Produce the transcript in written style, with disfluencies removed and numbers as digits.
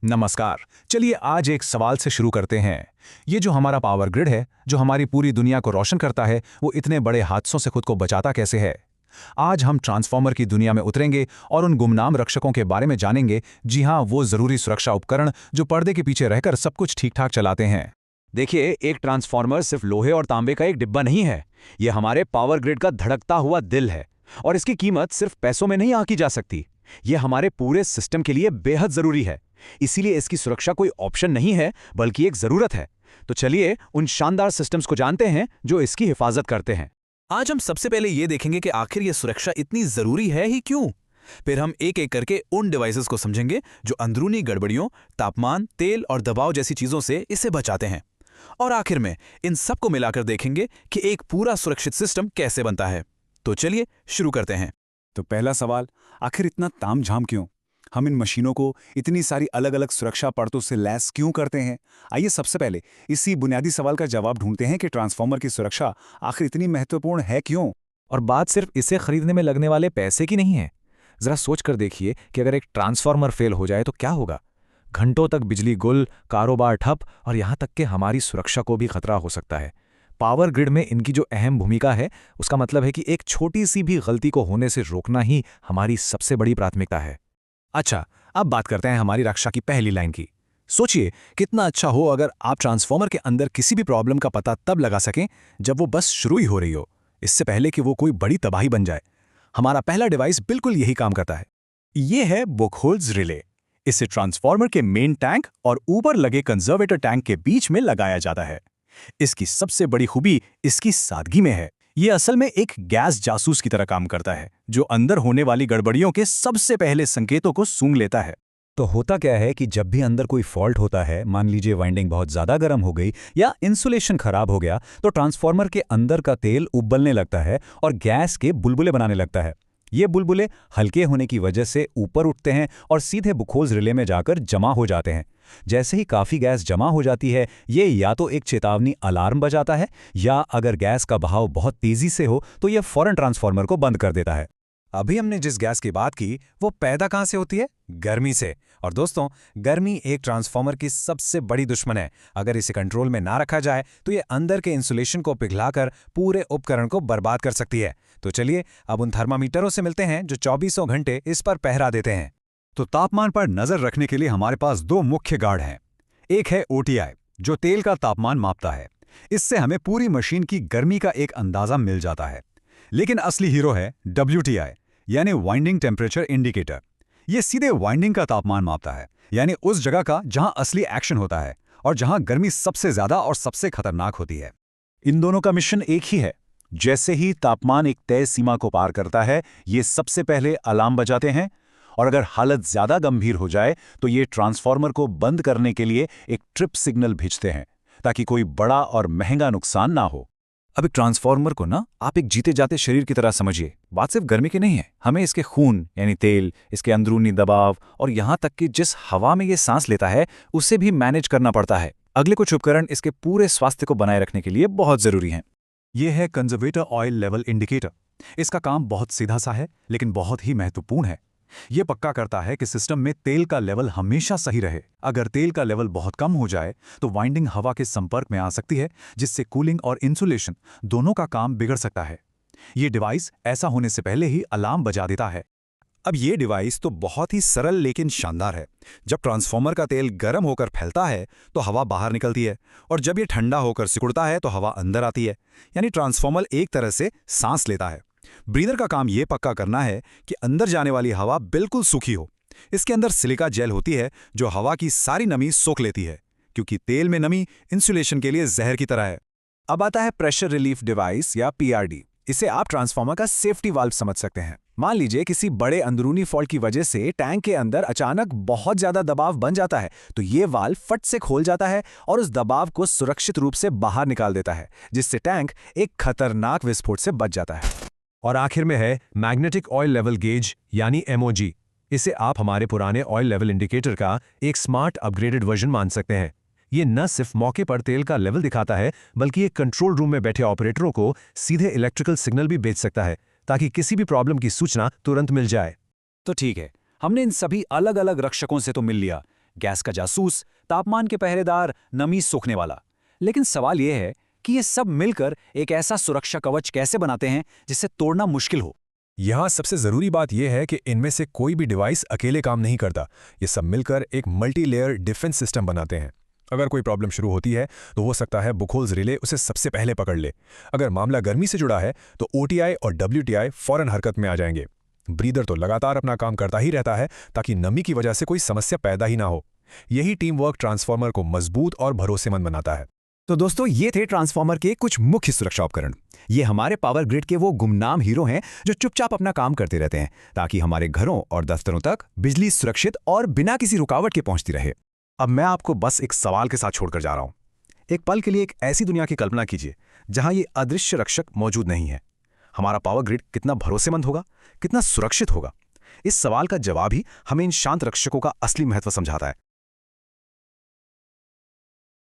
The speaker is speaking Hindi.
नमस्कार। चलिए आज एक सवाल से शुरू करते हैं। ये जो हमारा पावर ग्रिड है, जो हमारी पूरी दुनिया को रोशन करता है, वो इतने बड़े हादसों से खुद को बचाता कैसे है? आज हम ट्रांसफॉर्मर की दुनिया में उतरेंगे और उन गुमनाम रक्षकों के बारे में जानेंगे। जी हाँ, वो जरूरी सुरक्षा उपकरण जो पर्दे के पीछे रहकर सब कुछ ठीक-ठाक चलाते हैं। देखिए, एक ट्रांसफार्मर सिर्फ लोहे और तांबे का एक डिब्बा नहीं है। ये हमारे पावर ग्रिड का धड़कता हुआ दिल है। और इसकी कीमत सिर्फ पैसों में नहीं आंकी जा सकती। ये हमारे पूरे सिस्टम के लिए बेहद जरूरी है। इसीलिए इसकी सुरक्षा कोई ऑप्शन नहीं है, बल्कि एक जरूरत है। तो चलिए उन शानदार सिस्टम्स को जानते हैं जो इसकी हिफाजत करते हैं। आज हम सबसे पहले ये देखेंगे कि आखिर ये सुरक्षा इतनी जरूरी है ही क्यों। फिर हम एक एक करके उन डिवाइसेस को समझेंगे जो अंदरूनी गड़बड़ियों, तापमान, तेल और दबाव जैसी चीजों से इसे बचाते हैं। और आखिर में इन सबको मिलाकर देखेंगे कि एक पूरा सुरक्षित सिस्टम कैसे बनता है। तो चलिए शुरू करते हैं। तो पहला सवाल, आखिर इतना तामझाम क्यों? हम इन मशीनों को इतनी सारी अलग अलग सुरक्षा परतों से लैस क्यों करते हैं? आइए सबसे पहले इसी बुनियादी सवाल का जवाब ढूंढते हैं कि ट्रांसफार्मर की सुरक्षा आखिर इतनी महत्वपूर्ण है क्यों? और बात सिर्फ इसे खरीदने में लगने वाले पैसे की नहीं है। जरा सोच कर देखिए कि अगर एक ट्रांसफार्मर फेल हो जाए तो क्या होगा। घंटों तक बिजली गुल, कारोबार ठप और यहाँ तक कि हमारी सुरक्षा को भी खतरा हो सकता है। पावर ग्रिड में इनकी जो अहम भूमिका है, उसका मतलब है कि एक छोटी सी भी गलती को होने से रोकना ही हमारी सबसे बड़ी प्राथमिकता है। अच्छा, अब बात करते हैं हमारी रक्षा की पहली लाइन की। सोचिए कितना अच्छा हो अगर आप ट्रांसफार्मर के अंदर किसी भी प्रॉब्लम का पता तब लगा सकें जब वो बस शुरू ही हो रही हो, इससे पहले कि वो कोई बड़ी तबाही बन जाए। हमारा पहला डिवाइस बिल्कुल यही काम करता है। ये है बुकहोल्ज रिले। इसे ट्रांसफार्मर के मेन टैंक और ऊपर लगे कंजर्वेटर टैंक के बीच में लगाया जाता है। इसकी सबसे बड़ी खूबी इसकी सादगी में है। ये असल में एक गैस जासूस की तरह काम करता है, जो अंदर होने वाली गड़बड़ियों के सबसे पहले संकेतों को सूंघ लेता है। तो होता क्या है कि जब भी अंदर कोई फॉल्ट होता है, मान लीजिए वाइंडिंग बहुत ज्यादा गर्म हो गई या इंसुलेशन खराब हो गया, तो ट्रांसफार्मर के अंदर का तेल उबलने लगता है और गैस के बुलबुले बनाने लगता है। ये बुलबुले हल्के होने की वजह से ऊपर उठते हैं और सीधे बुकहोल्ज रिले में जाकर जमा हो जाते हैं। जैसे ही काफ़ी गैस जमा हो जाती है, ये या तो एक चेतावनी अलार्म बजाता है, या अगर गैस का बहाव बहुत तेजी से हो तो ये फौरन ट्रांसफार्मर को बंद कर देता है। अभी हमने जिस गैस की बात की वो पैदा कहाँ से होती है? गर्मी से। और दोस्तों, गर्मी एक ट्रांसफार्मर की सबसे बड़ी दुश्मन है। अगर इसे कंट्रोल में ना रखा जाए तो ये अंदर के इंसुलेशन को पिघलाकर पूरे उपकरण को बर्बाद कर सकती है। तो चलिए अब उन थर्मामीटरों से मिलते हैं जो 24 घंटे इस पर पहरा देते हैं। तो तापमान पर नजर रखने के लिए हमारे पास दो मुख्य गार्ड हैं। एक है OTI, जो तेल का तापमान मापता है। इससे हमें पूरी मशीन की गर्मी का एक अंदाजा मिल जाता है। लेकिन असली हीरो है WTI, यानी वाइंडिंग टेम्परेचर इंडिकेटर। ये सीधे वाइंडिंग का तापमान मापता है, यानी उस जगह का जहां असली एक्शन होता है और जहां गर्मी सबसे ज्यादा और सबसे खतरनाक होती है। इन दोनों का मिशन एक ही है। जैसे ही तापमान एक तय सीमा को पार करता है, ये सबसे पहले अलार्म बजाते हैं, और अगर हालत ज्यादा गंभीर हो जाए तो ये ट्रांसफार्मर को बंद करने के लिए एक ट्रिप सिग्नल भेजते हैं, ताकि कोई बड़ा और महंगा नुकसान ना हो। अब एक ट्रांसफार्मर को ना आप एक जीते जाते शरीर की तरह समझिए। बात सिर्फ गर्मी की नहीं है, हमें इसके खून यानी तेल, इसके अंदरूनी दबाव और यहाँ तक कि जिस हवा में ये सांस लेता है उसे भी मैनेज करना पड़ता है। अगले कुछ उपकरण इसके पूरे स्वास्थ्य को बनाए रखने के लिए बहुत जरूरी हैं। यह है कंजर्वेटर ऑयल लेवल इंडिकेटर। इसका काम बहुत सीधा सा है, लेकिन बहुत ही महत्वपूर्ण है। यह पक्का करता है कि सिस्टम में तेल का लेवल हमेशा सही रहे। अगर तेल का लेवल बहुत कम हो जाए तो वाइंडिंग हवा के संपर्क में आ सकती है, जिससे कूलिंग और इंसुलेशन दोनों का काम बिगड़ सकता है। ये डिवाइस ऐसा होने से पहले ही अलार्म बजा देता है। अब ये डिवाइस तो बहुत ही सरल लेकिन शानदार है। जब ट्रांसफार्मर का तेल गर्म होकर फैलता है तो हवा बाहर निकलती है, और जब ये ठंडा होकर सिकुड़ता है तो हवा अंदर आती है। यानी ट्रांसफार्मर एक तरह से सांस लेता है। ब्रीदर का काम यह पक्का करना है कि अंदर जाने वाली हवा बिल्कुल सूखी हो। इसके अंदर सिलिका जेल होती है जो हवा की सारी नमी सोख लेती है, क्योंकि तेल में नमी इंसुलेशन के लिए जहर की तरह है। अब आता है प्रेशर रिलीफ डिवाइस या PRD। इसे आप ट्रांसफार्मर का सेफ्टी वाल्व समझ सकते हैं। मान लीजिए किसी बड़े अंदरूनी फॉल्ट की वजह से टैंक के अंदर अचानक बहुत ज्यादा दबाव बन जाता है, तो ये वाल्व फट से खोल जाता है और उस दबाव को सुरक्षित रूप से बाहर निकाल देता है, जिससे टैंक एक खतरनाक विस्फोट से बच जाता है। और आखिर में है मैग्नेटिक ऑयल लेवल गेज यानी MOG। इसे आप हमारे पुराने ऑयल लेवल इंडिकेटर का एक स्मार्ट अपग्रेडेड वर्जन मान सकते हैं। ये न सिर्फ मौके पर तेल का लेवल दिखाता है, बल्कि एक कंट्रोल रूम में बैठे ऑपरेटरों को सीधे इलेक्ट्रिकल सिग्नल भी भेज सकता है, ताकि किसी भी प्रॉब्लम की सूचना तुरंत मिल जाए। तो ठीक है, हमने इन सभी अलग अलग रक्षकों से तो मिल लिया। गैस का जासूस, तापमान के पहरेदार, नमी सोखने वाला। लेकिन सवाल यह है कि ये सब मिलकर एक ऐसा सुरक्षा कवच कैसे बनाते हैं जिसे तोड़ना मुश्किल हो। यहाँ सबसे ज़रूरी बात यह है कि इनमें से कोई भी डिवाइस अकेले काम नहीं करता। ये सब मिलकर एक मल्टी लेयर डिफेंस सिस्टम बनाते हैं। अगर कोई प्रॉब्लम शुरू होती है तो हो सकता है बुकहोल्स रिले उसे सबसे पहले पकड़ ले। अगर मामला गर्मी से जुड़ा है तो OTI और WTI फौरन हरकत में आ जाएंगे। ब्रीदर तो लगातार अपना काम करता ही रहता है ताकि नमी की वजह से कोई समस्या पैदा ही ना हो। यही टीम वर्क ट्रांसफार्मर को मजबूत और भरोसेमंद बनाता है। तो दोस्तों, ये थे ट्रांसफार्मर के कुछ मुख्य सुरक्षा उपकरण। ये हमारे पावर ग्रिड के वो गुमनाम हीरो हैं जो चुपचाप अपना काम करते रहते हैं ताकि हमारे घरों और दफ्तरों तक बिजली सुरक्षित और बिना किसी रुकावट के पहुंचती रहे। अब मैं आपको बस एक सवाल के साथ छोड़कर जा रहा हूं। एक पल के लिए एक ऐसी दुनिया की कल्पना कीजिए जहां ये अदृश्य रक्षक मौजूद नहीं है। हमारा पावर ग्रिड कितना भरोसेमंद होगा, कितना सुरक्षित होगा? इस सवाल का जवाब ही हमें इन शांत रक्षकों का असली महत्व समझाता है।